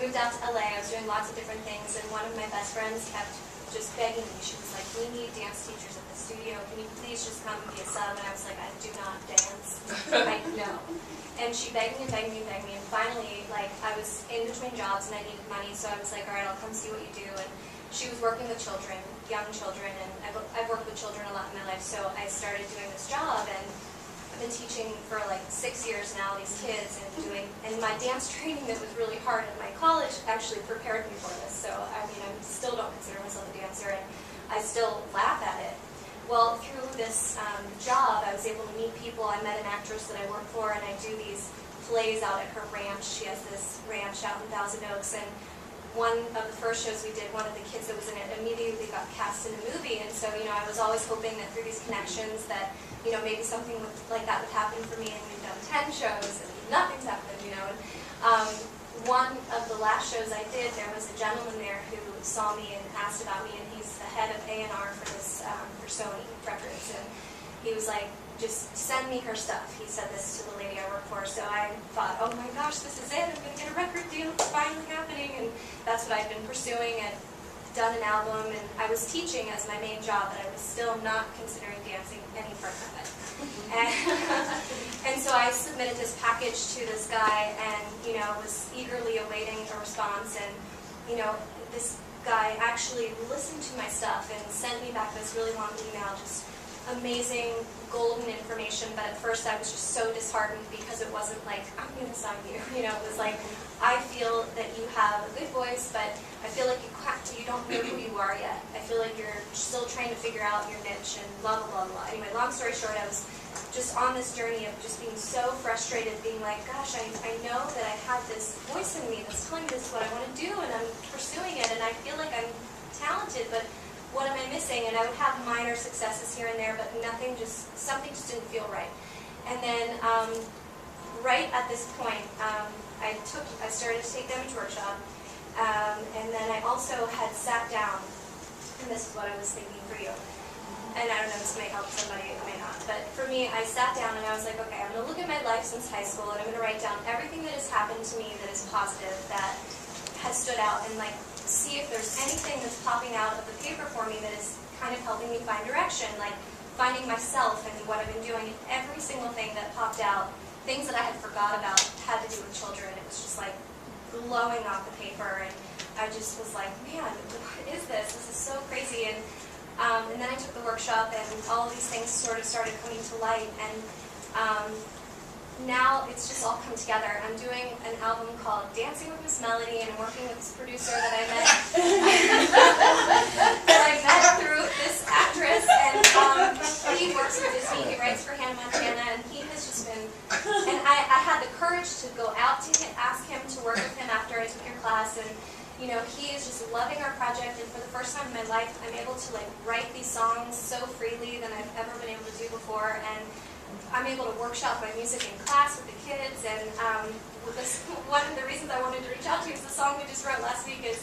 moved out to LA. I was doing lots of different things, and one of my best friends kept just begging me. She was like, "We need dance teachers at the studio. Can you please just come and be a sub?" And I was like, "I do not dance. I know." And she begged me and begged me and begged me, and finally, like, I was in between jobs and I needed money, so I was like, "All right, I'll come see what you do." And she was working with children, young children, and I've worked with children a lot in my life, so I started doing this job, and I've been teaching for like 6 years now, these kids, and my dance training that was really hard at my college actually prepared me for this. So, I mean, I still don't consider myself a dancer, and I still laugh at it. Well, through this job, I was able to meet people. I met an actress that I work for, and I do these plays out at her ranch. She has this ranch out in Thousand Oaks, and one of the first shows we did, one of the kids that was in it immediately got cast in a movie, and so, you know, I was always hoping that through these connections that, you know, maybe something like that would happen for me, and we've done 10 shows, and nothing's happened, you know. And, one of the last shows I did, there was a gentleman there who saw me and asked about me, and he's the head of A&R for this, for Sony Records, and he was like, "Just send me her stuff." He said this to the lady I work for, so I thought, "Oh my gosh, this is it, I'm going to get a record deal, it's finally happening," and that's what I've been pursuing. I'd done an album, and I was teaching as my main job, but I was still not considering dancing any part of it. And so I submitted this package to this guy, and, you know, was eagerly awaiting a response, and, you know, this guy actually listened to my stuff and sent me back this really long email, just amazing, golden information, but at first I was just so disheartened because it wasn't like, "I'm going to sign you," you know, it was like, "I feel that you have a good voice, but I feel like you don't know who you are yet. I feel like you're still trying to figure out your niche," and blah, blah, blah, blah. Anyway, long story short, I was just on this journey of just being so frustrated, being like, "Gosh, I know that I have this voice in me that's telling me this is what I want to do, and I'm pursuing it, and I feel like I'm talented, but what am I missing?" And I would have minor successes here and there, but something just didn't feel right. And then right at this point, I started to take the image workshop, and then I also had sat down, and this is what I was thinking for you. And I don't know, this may help somebody, it may not. But for me, I sat down and I was like, okay, I'm going to look at my life since high school, and I'm going to write down everything that has happened to me that is positive, that has stood out, and like see if there's anything that's popping out of the paper for me that is kind of helping me find direction, like finding myself and what I've been doing. And every single thing that popped out, things that I had forgot about, had to do with children. It was just like glowing off the paper, and I just was like, man, what is this? This is so crazy. And then I took the workshop, and all of these things sort of started coming to light, and now it's just all come together. I'm doing an album called Dancing with Miss Melody, and I'm working with this producer that I met through this actress, and he works with Disney. He writes for Hannah Montana, and he has just been, and I had the courage to go out to him, ask him to work with him after I took your class, and you know, he is just loving our project, and for the first time in my life, I'm able to like write these songs so freely than I've ever been able to do before, and I'm able to workshop my music in class with the kids. And one of the reasons I wanted to reach out to you is the song we just wrote last week is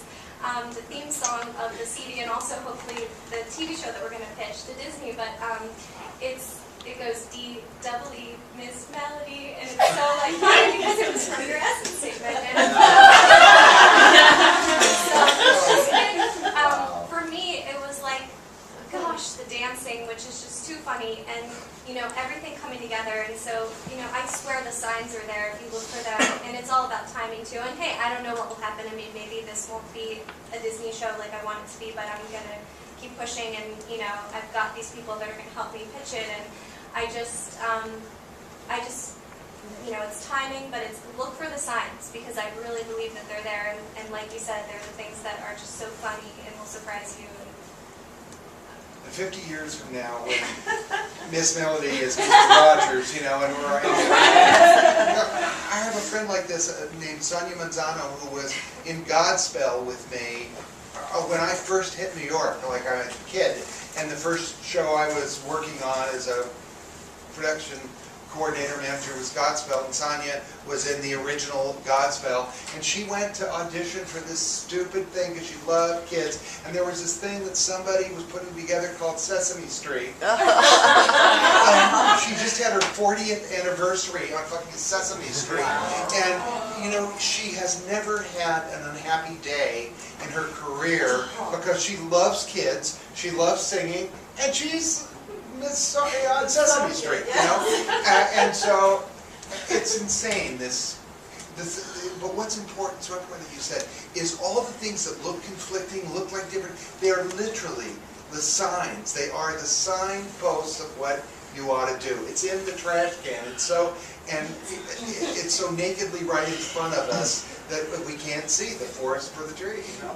the theme song of the CD, and also hopefully the TV show that we're going to pitch to Disney. But it goes D-double-E, Miss Melody, and it's so like funny because it was from your Essence statement. For me, it was like, gosh, the dancing, which is just too funny, and you know, everything coming together. And so, you know, I swear the signs are there if you look for them, and it's all about timing too. And hey, I don't know what will happen. I mean, maybe this won't be a Disney show like I want it to be, but I'm gonna keep pushing, and you know, I've got these people that are gonna help me pitch it, and I just, you know, it's timing, but it's look for the signs, because I really believe that they're there, and like you said, they're the things that are just so funny and will surprise you. 50 years from now, when Miss Melody is Mr. Rogers, you know, and we're, I have a friend like this named Sonia Manzano, who was in Godspell with me when I first hit New York, like I was a kid, and the first show I was working on as a production coordinator manager was Godspell, and Sonia was in the original Godspell, and she went to audition for this stupid thing because she loved kids, and there was this thing that somebody was putting together called Sesame Street. And she just had her 40th anniversary on fucking Sesame Street, and you know, she has never had an unhappy day in her career because she loves kids, she loves singing, and she's on Sesame Street, you know, and so it's insane. This, but what's important, so important that you said, is all the things that look conflicting, look like different. They are literally the signs. They are the signposts of what you ought to do. It's in the trash can. It's so, and it's so nakedly right in front of us that we can't see the forest for the tree, you know.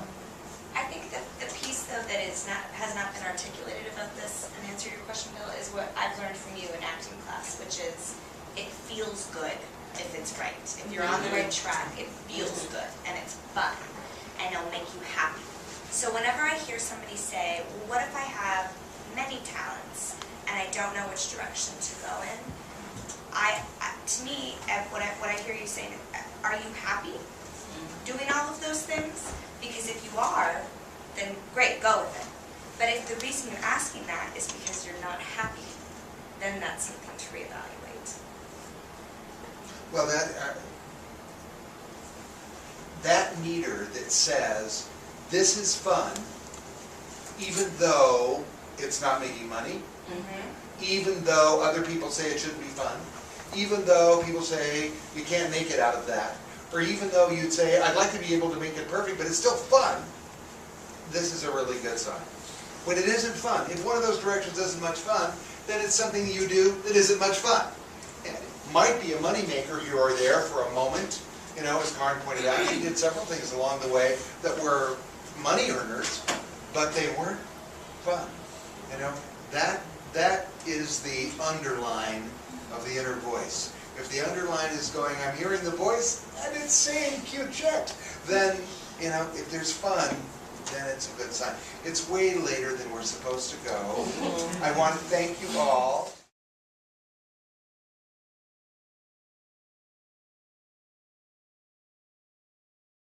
I think that the piece, though, that has not been articulated about this, and answer your question, Bill, is what I've learned from you in acting class, which is it feels good if it's right. If you're on the right track, it feels good, and it's fun, and it'll make you happy. So whenever I hear somebody say, well, what if I have many talents, and I don't know which direction to go in, to me, what I hear you saying, are you happy doing all of those things? Because if you are, then great, go with it. But if the reason you're asking that is because you're not happy, then that's something to reevaluate. Well, that meter that says, this is fun, even though it's not making money, even though other people say it shouldn't be fun, even though people say you can't make it out of that, or even though you'd say, I'd like to be able to make it perfect, but it's still fun, this is a really good sign. When it isn't fun, if one of those directions isn't much fun, then it's something you do that isn't much fun. And it might be a moneymaker. You are there for a moment. You know, as Karen pointed out, she did several things along the way that were money earners, but they weren't fun. You know, that is the underline of the inner voice. If the underline is going, I'm hearing the voice, and it's saying cute shit, then, you know, if there's fun, then it's a good sign. It's way later than we're supposed to go. I want to thank you all.